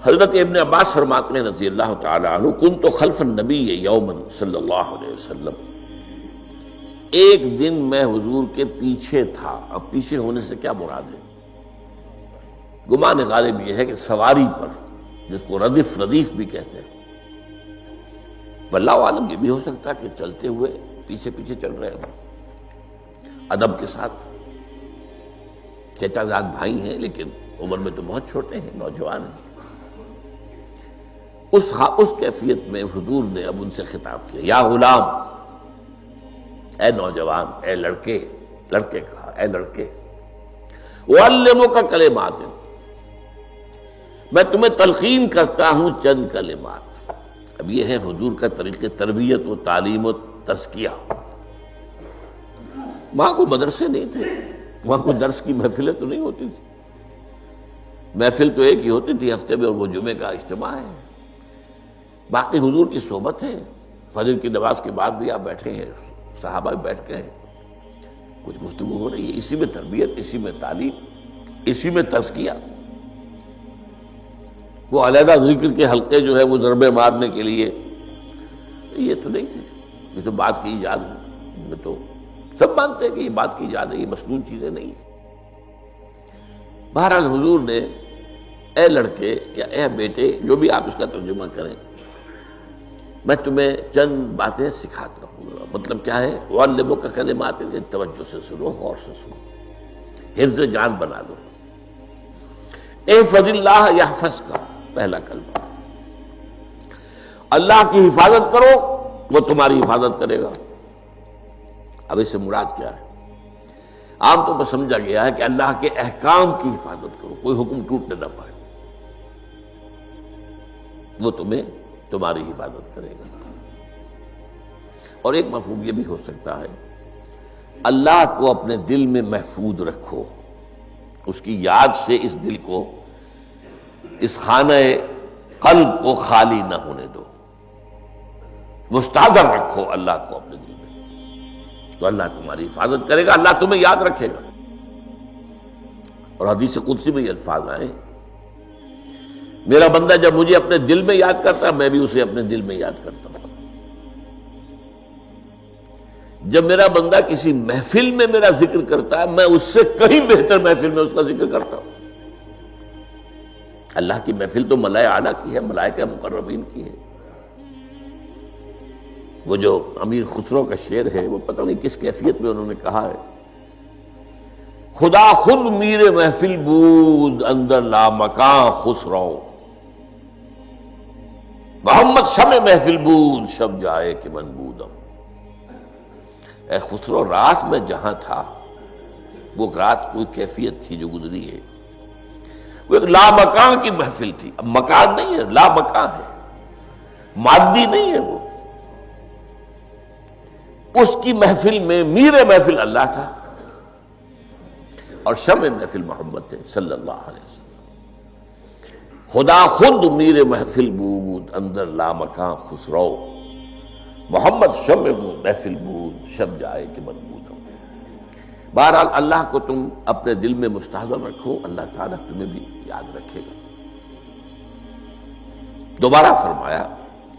حضرت ابن عباس فرماتے ہیں رضی اللہ تعالی عنہ، کنت خلف النبی یوما صلی اللہ علیہ وسلم، ایک دن میں حضور کے پیچھے تھا۔ اب پیچھے ہونے سے کیا مراد ہے؟ گمان غالب یہ ہے کہ سواری پر، جس کو ردیف بھی کہتے ہیں، واللہ عالم یہ بھی ہو سکتا ہے کہ چلتے ہوئے پیچھے پیچھے چل رہے ہیں ادب کے ساتھ۔ چچا زاد بھائی ہیں لیکن عمر میں تو بہت چھوٹے ہیں، نوجوان ہیں۔ اس کیفیت میں حضور نے اب ان سے خطاب کیا، یا غلام، اے نوجوان، اے لڑکے کہا، اے لڑکے، اعلمک کلمات، میں تمہیں تلقین کرتا ہوں چند کلمات۔ اب یہ ہے حضور کا طریقہ تربیت و تعلیم و تزکیہ۔ وہاں کوئی مدرسے نہیں تھے، وہاں کوئی درس کی محفلیں تو نہیں ہوتی تھی، محفل تو ایک ہی ہوتی تھی ہفتے میں، اور وہ جمعے کا اجتماع ہے۔ باقی حضور کی صحبت ہے، فجر کی نماز کے بعد بھی آپ بیٹھے ہیں، صحابہ بھی بیٹھ کے ہیں، کچھ گفتگو ہو رہی ہے، اسی میں تربیت، اسی میں تعلیم، اسی میں تزکیہ۔ وہ علیحدہ ذکر کے حلقے جو ہے وہ ضربے مارنے کے لیے، یہ تو نہیں تھے، یہ تو بات کی ایجاد ہے، میں تو سب مانتے ہیں کہ یہ بات کی ایجاد ہے، یہ مسنون چیزیں نہیں۔ بہرحال حضور نے اے لڑکے یا اے بیٹے، جو بھی آپ اس کا ترجمہ کریں، میں تمہیں چند باتیں سکھاتا ہوں۔ مطلب کیا ہے؟ وَعَلِّمُكَ كَلِمَاتٍ، توجہ سے سنو، غور سے سنو، حفظ جان بنا دو۔ احفظ اللہ یحفظک، پہلا کلمہ، اللہ کی حفاظت کرو وہ تمہاری حفاظت کرے گا۔ اب اس سے مراد کیا ہے؟ عام طور پر سمجھا گیا ہے کہ اللہ کے احکام کی حفاظت کرو، کوئی حکم ٹوٹنے نہ پائے، وہ تمہاری حفاظت کرے گا۔ اور ایک مفہوم یہ بھی ہو سکتا ہے، اللہ کو اپنے دل میں محفوظ رکھو، اس کی یاد سے اس دل کو، اس خانہ قلب کو خالی نہ ہونے دو، مستحضر رکھو اللہ کو اپنے دل میں، تو اللہ تمہاری حفاظت کرے گا، اللہ تمہیں یاد رکھے گا۔ اور حدیث قدسی میں یہ الفاظ آئے، میرا بندہ جب مجھے اپنے دل میں یاد کرتا ہے، میں بھی اسے اپنے دل میں یاد کرتا ہوں۔ جب میرا بندہ کسی محفل میں میرا ذکر کرتا ہے، میں اس سے کہیں بہتر محفل میں اس کا ذکر کرتا ہوں۔ اللہ کی محفل تو ملائے اعلیٰ کی ہے، ملائکہ مقربین کی ہے۔ وہ جو امیر خسرو کا شعر ہے، وہ پتہ نہیں کس کیفیت میں انہوں نے کہا ہے، خدا خود میر محفل بود اندر لامکاں خسرو، محمد شمع محفل بود شب جائے کہ من بودم۔ اے خسرو، رات میں جہاں تھا، وہ رات کوئی کیفیت تھی جو گزری ہے، وہ ایک لامکان کی محفل تھی۔ اب مکان نہیں ہے، لامکان ہے، مادی نہیں ہے وہ۔ اس کی محفل میں میر محفل اللہ تھا اور شمع محفل محمد تھے صلی اللہ علیہ وسلم۔ خدا خود میر محفل بود اندر لامکان خسرو، محمد شمع محفل بود شب جائے کہ من بودم۔ بہرحال اللہ کو تم اپنے دل میں مستحضر رکھو، اللہ تعالیٰ تمہیں بھی یاد رکھے گا۔ دوبارہ فرمایا،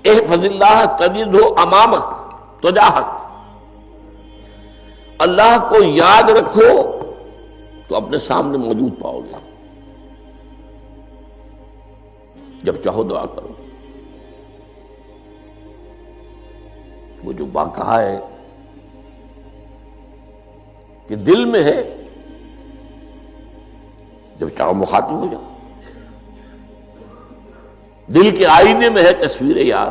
احفظ اللہ تجدہ امامک تجاہک، اللہ کو یاد رکھو تو اپنے سامنے موجود پاؤ گے، جب چاہو دعا کرو۔ وہ جو بات کہا ہے کہ دل میں ہے، جب چاہو مخاطب ہو جاؤ۔ دل کے آئینے میں ہے تصویر یار،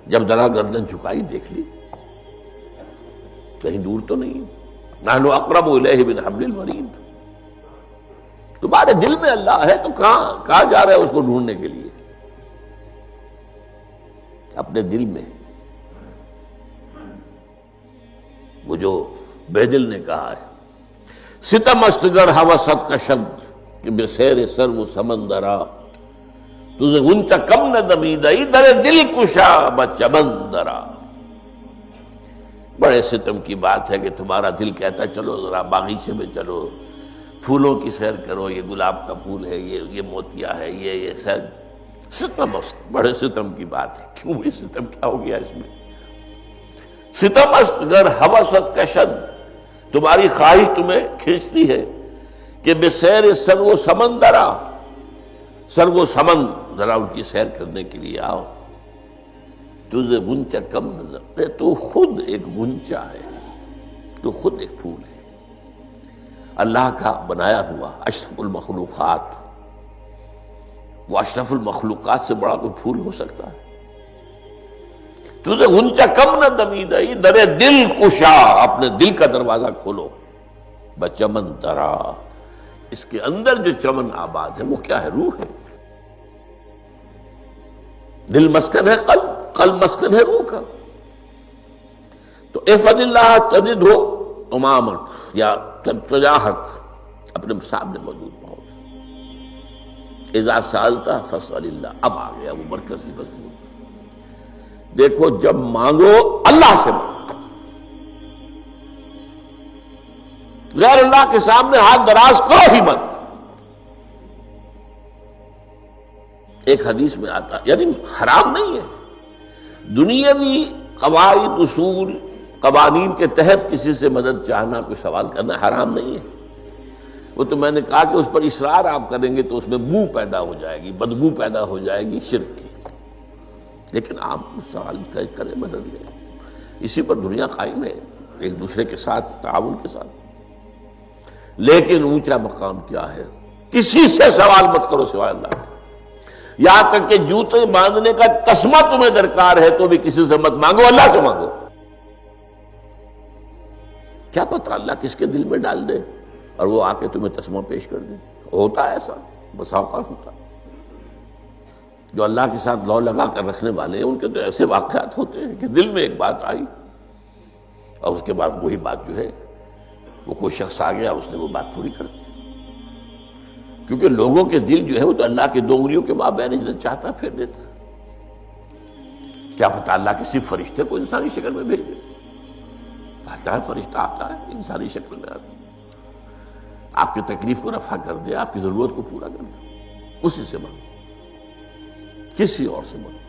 جب ذرا گردن جھکائی دیکھ لی، کہیں دور تو نہیں، نحن اقرب الیہ من حبل الورید۔ تمہارے دل میں اللہ ہے تو کہاں جا رہے ہیں اس کو ڈھونڈنے کے لیے؟ اپنے دل میں۔ وہ جو بے دل نے کہا ہے، ستم استگر ہوست کا شبد کہ بے سیر سر و سمندرا، تجھے غنچہ کم نہ دمیدہ در دل کشا بچمندرا۔ بڑے ستم کی بات ہے کہ تمہارا دل کہتا ہے چلو ذرا باغیچے میں چلو، پھولوں کی سیر کرو، یہ گلاب کا پھول ہے، یہ موتیا ہے، یہ سیر، ستم، بڑے ستم کی بات ہے، کیوں یہ ستم، کیا ہو گیا اس میں؟ ستم است گر ہوست کشد، تمہاری خواہش تمہیں کھینچتی ہے کہ بے سیر سر و سمندرا، سر و سمن، ذرا ان کی سیر کرنے کے لیے آؤ، تجھے غنچہ کم نظر، تو خود ایک غنچہ ہے، تو خود ایک پھول ہے، اللہ کا بنایا ہوا اشرف المخلوقات۔ وہ اشرف المخلوقات سے بڑا کوئی پھول ہو سکتا ہے؟ تجھے غنچہ کم نہ دمیدئی، در دل کشا، اپنے دل کا دروازہ کھولو، بچمن درا، اس کے اندر جو چمن آباد ہے وہ کیا ہے؟ روح ہے۔ دل مسکن ہے قلب، قلب مسکن ہے روح کا۔ تو احفظ اللہ تجد ہو امامک، یا تجاہک، اپنے سامنے موجود پاؤ۔ اذا سالتا فاسأل اللہ، اب آ گیا وہ مرکزی مضمون۔ دیکھو جب مانگو اللہ سے مانگو، غیر اللہ کے سامنے ہاتھ دراز کرو ہی مت۔ ایک حدیث میں آتا، یعنی حرام نہیں ہے، دنیاوی قواعد، اصول، قوانین کے تحت کسی سے مدد چاہنا، کوئی سوال کرنا حرام نہیں ہے۔ وہ تو میں نے کہا کہ اس پر اصرار آپ کریں گے تو اس میں بو پیدا ہو جائے گی، بدبو پیدا ہو جائے گی شرک کی، لیکن آپ سوال کریں، مدد لیں، اسی پر دنیا قائم ہے، ایک دوسرے کے ساتھ تعاون کے ساتھ۔ لیکن اونچا مقام کیا ہے؟ کسی سے سوال مت کرو سوائے اللہ، یہاں تک کہ جوتے باندھنے کا تسمہ تمہیں درکار ہے تو بھی کسی سے مت مانگو، اللہ سے مانگو۔ کیا پتہ اللہ کس کے دل میں ڈال دے اور وہ آ کے تمہیں تسمہ پیش کر دے۔ ہوتا ہے ایسا، بس اوقات ہوتا ہے۔ جو اللہ کے ساتھ لو لگا کر رکھنے والے ہیں ان کے تو ایسے واقعات ہوتے ہیں کہ دل میں ایک بات آئی اور اس کے بعد وہی بات جو ہے وہ کوئی شخص آ گیا، اس نے وہ بات پوری کر دی۔ کیونکہ لوگوں کے دل جو ہے وہ تو اللہ کے دو انگلیوں کے مابین ہے، جسے چاہتا پھیر دیتا۔ کیا پتہ اللہ کسی فرشتے کو انسانی شکل میں بھیج دے، آتا ہے فرشتہ، آتا ہے انسانی شکل میں، آتا ہے آپ کی تکلیف کو رفع کر دے، آپ کی ضرورت کو پورا کر دے، اسی سے مانگو، کسی اور سے مانگو۔